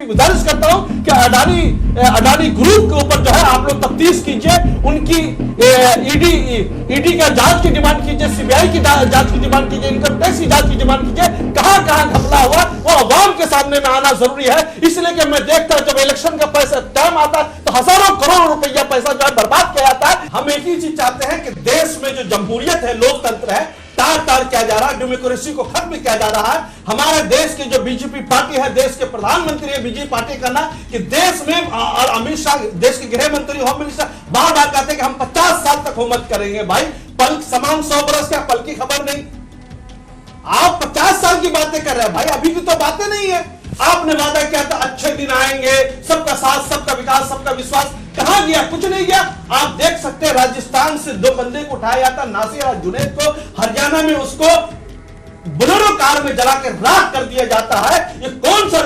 गुजारिश करता हूं कि अडानी ग्रुप के ऊपर जो है आप लोग तफ्तीश कीजिए, उनकी ईडी का जांच की डिमांड कीजिए, सीबीआई की जांच की डिमांड कीजिए, इनकम टैक्स की जांच की डिमांड कीजिए। कहां कहां घपला हुआ वो अवाम के सामने में आना जरूरी है। इसलिए कि मैं देखता हूं जब इलेक्शन का पैसा टाइम आता है तो हजारों करोड़ रुपया पैसा जो है बर्बाद किया जाता है। हम एक ही चीज चाहते हैं कि देश में जो जमहूरियत है, लोकतंत्र है, तार किया जा रहा है, डेमोक्रेसी को खत्म किया जा रहा है। हमारे देश की जो बीजेपी पार्टी है, देश के प्रधानमंत्री है बीजेपी पार्टी करना कि देश में, और अमित शाह देश के गृह मंत्री, होम मिनिस्टर बार बार कहते हैं कि हम 50 साल तक हुकूमत करेंगे। भाई पल समान 100 बरस क्या, पल की खबर नहीं। आप 50 साल की बातें कर रहे हैं भाई, अभी की तो बातें नहीं है। आपने वादा किया था अच्छे दिन आएंगे, सबका साथ, सबका विकास, सबका विश्वास, कहां गया? कुछ नहीं गया। आप देख सकते हैं राजस्थान से 2 बंदे को उठाया जाता, नासिर और जुनैद को, हरियाणा में उसको बोलेरो कार में जला के राख कर दिया जाता है। ये कौन सा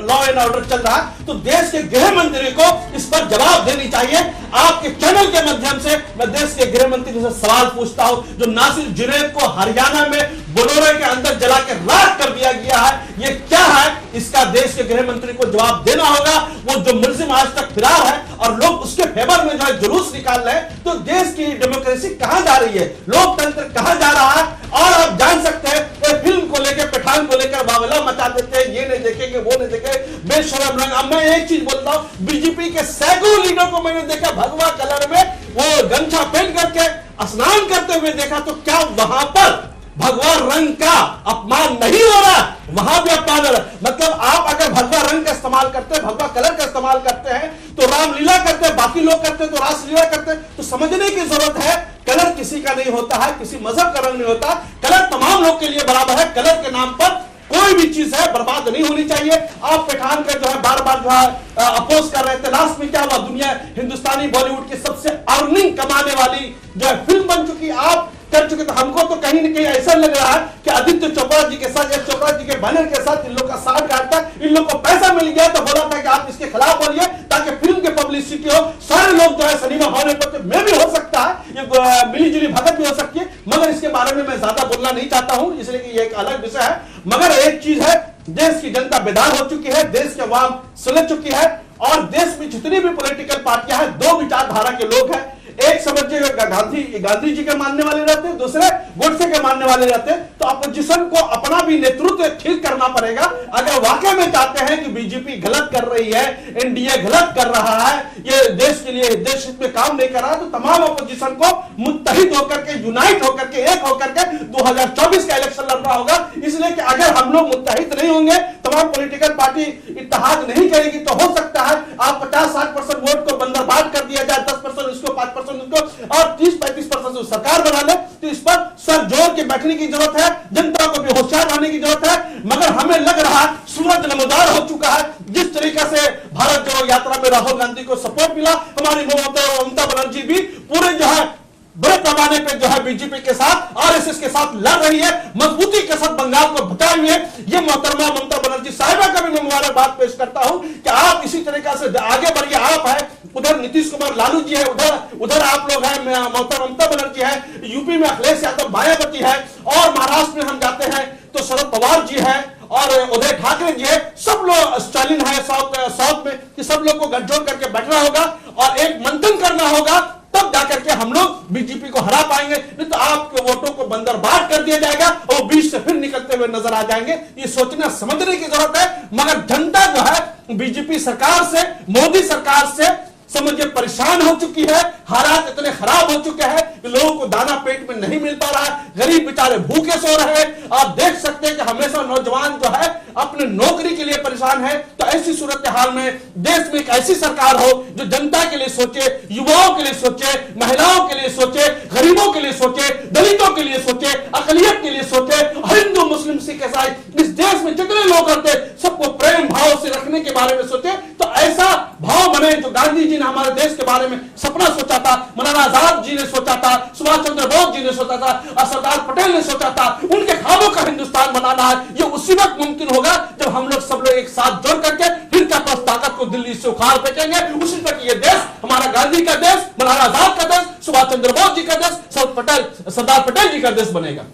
लॉ एंड ऑर्डर चल रहा है? तो देश के गृह मंत्री को इस पर जवाब देनी चाहिए। आपके चैनल के माध्यम से मैं देश के गृह मंत्री से सवाल पूछता हूं, जो नासिर जुनैद को हरियाणा में बोलेरो के अंदर जला के राख कर दिया गया है, ये क्या है? इसका देश के गृह मंत्री को जवाब देना होगा। वो जो मुलजिम आज तक फिरार है और लोग उसके फेवर में जो है जुलूस निकाल रहे हैं, तो देश की डेमोक्रेसी कहां जा रही है, लोकतंत्र कहां जा रहा है? और आप जान सकते हैं फिल्म को लेकर, पठान को लेकर बावला मचा देते हैं, ये नहीं देखेंगे, वो नहीं देखेंगे, बेशरम रंग। अब मैं एक चीज बोलता हूं, बीजेपी के सैकड़ों लीडर को मैंने देखा भगवा कलर में वो गमछा पहन करके स्नान करते हुए देखा, तो क्या वहां पर भगवा रंग का अपमान नहीं हो रहा? वहां भी अपमान हो रहा। मतलब आप अगर भगवा रंग का इस्तेमाल करते हैं, भगवा कलर का इस्तेमाल करते हैं, तो रामलीला करते हैं, बाकी लोग करते हैं तो रासलीला करते हैं। तो समझने की जरूरत है, कलर किसी का नहीं होता है, किसी मजहब का रंग नहीं होता, कलर तमाम लोग के लिए बराबर है। कलर के नाम पर कोई भी चीज है बर्बाद नहीं होनी चाहिए। आप पठान का जो है बार बार जो है अपोज कर रहे थे, लास्ट में क्या हुआ? दुनिया हिंदुस्तानी बॉलीवुड की सबसे अर्निंग कमाने वाली जो है फिल्म बन चुकी, आप कर चुके। तो हमको तो कहीं ना कहीं ऐसा लग रहा है कि आदित्य चोपड़ा जी के साथ, यश चोपड़ा जी के बैनर के साथ इन लोग का साथ काटता, इन लोग को पैसा मिल गया तो बोला था कि आप इसके खिलाफ बोलिए ताकि फिल्म की पब्लिसिटी हो, सारे लोग जो है सिनेमा हॉल में पहुंचे। मैं भी हो सकता है, ये मिलीजुली भगत भी हो सकती है, मगर इसके बारे में मैं ज्यादा बोलना नहीं चाहता हूं, इसलिए कि ये एक अलग विषय है। मगर एक चीज है, देश की जनता बेदार हो चुकी है, देश के अवाम सुलझ चुकी है, और देश में जितनी भी पॉलिटिकल पार्टियां हैं, 2 विचारधारा के लोग हैं। एक समझिएगा गांधी जी के मानने वाले रहते हैं, दूसरे गोडसे के मानने वाले रहते हैं। तो अपोजिशन को अपना भी नेतृत्व ठीक करना पड़ेगा। अगर वाकई में चाहते हैं कि बीजेपी गलत कर रही है, एनडीए गलत कर रहा है, ये देश के लिए, देश हित में काम नहीं कर रहा है, तो तमाम अपोजिशन को मुत्तहिद होकर के, यूनाइट होकर के, एक होकर के 2024 का इलेक्शन लड़ना होगा। इसलिए कि अगर हम लोग मुत्तहिद नहीं होंगे, तमाम पॉलिटिकल पार्टी इत्तेहाद नहीं करेगी, तो हो सकता है आप 50-60% वोट को बंदरबाट कर दिया जाए, 10% इसको, 5% उसको, और 30-35% सरकार बना ले। तो इस पर सर जोड़ के बैठने की जरूरत है, जनता को भी होशियार रहने की जरूरत है। मगर हमें लग रहा है सूरज नमदार हो चुका है। जिस तरीके से भारत जोड़ो यात्रा में राहुल गांधी को सपोर्ट मिला, हमारी ममता बनर्जी भी पूरे जो है बड़े पैमाने पे जो है बीजेपी के साथ, आरएसएस के साथ लड़ रही है, मजबूती के साथ बंगाल को भगाए हुए। ये मोहतरमा ममता बनर्जी साहिबा का भी मैं मुबारकबाद पेश करता हूं कि आप इसी तरीके से आगे बढ़िए। आप है, उधर नीतीश कुमार लालू जी है, उधर आप लोग हैं, ममता बनर्जी है, यूपी में अखिलेश यादव, मायावती है, और महाराष्ट्र में हम जाते हैं तो शरद पवार जी है और उदय ठाकरे जी है, सब लोग, स्टालिन है साउथ में, कि सब लोग को गठजोड़ करके बैठना होगा और एक मंथन करना होगा, तब जाकर के हम लोग बीजेपी को हरा पाएंगे। नहीं तो आपके वोटों को बंदरबाट कर दिया जाएगा और बीच से फिर निकलते हुए नजर आ जाएंगे। ये सोचना समझने की जरूरत है। मगर जनता जो है बीजेपी सरकार से, मोदी सरकार से समझिए परेशान हो चुकी है। हालात इतने खराब हो चुके हैं कि लोगों को दाना पेट में नहीं मिल पा रहा है, गरीब बेचारे भूखे सो रहे हैं। आप देख सकते हैं कि हमेशा नौजवान जो है अपने नौकरी के लिए परेशान है। तो ऐसी सूरत हाल में देश में एक ऐसी सरकार हो जो जनता के लिए सोचे, युवाओं के लिए सोचे, महिलाओं के लिए सोचे, गरीबों के लिए सोचे, दलितों के लिए सोचे, अकलियत के लिए सोचे, हिंदू मुस्लिम सिख ईसाई, इस देश में जितने लोग रहते सबको प्रेम भाव से रखने के बारे में सोचे। तो ऐसा भाव बने जो गांधी जी ने हमारे देश के बारे में सपना सोचा था, मौलाना आजाद जी ने सोचा था, सुभाष चंद्र बोस जी ने सोचा था, और सरदार पटेल ने सोचा था। उनके ख्वाबों का हिंदुस्तान बनाना है, ये उसी वक्त मुमकिन होगा जब हम लोग सब लोग एक साथ जोड़ करके फिर क्या पास ताकत को दिल्ली से उखाड़ फेंकेंगे। उसी तक ये देश हमारा गांधी का देश, मौलाना आजाद का देश, सुभाष चंद्र बोस जी का देश, सरदार पटेल जी का देश बनेगा।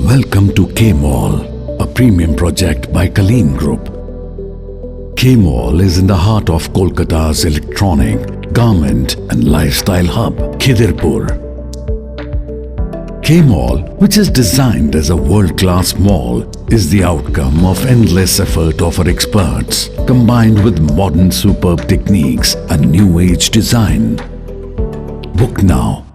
Welcome to K Mall, a premium project by Kaleen Group. K-Mall is in the heart of Kolkata's electronic, garment and lifestyle hub, Khidirpur. K-Mall, which is designed as a world-class mall, is the outcome of endless effort of our experts, combined with modern superb techniques and new age design. Book now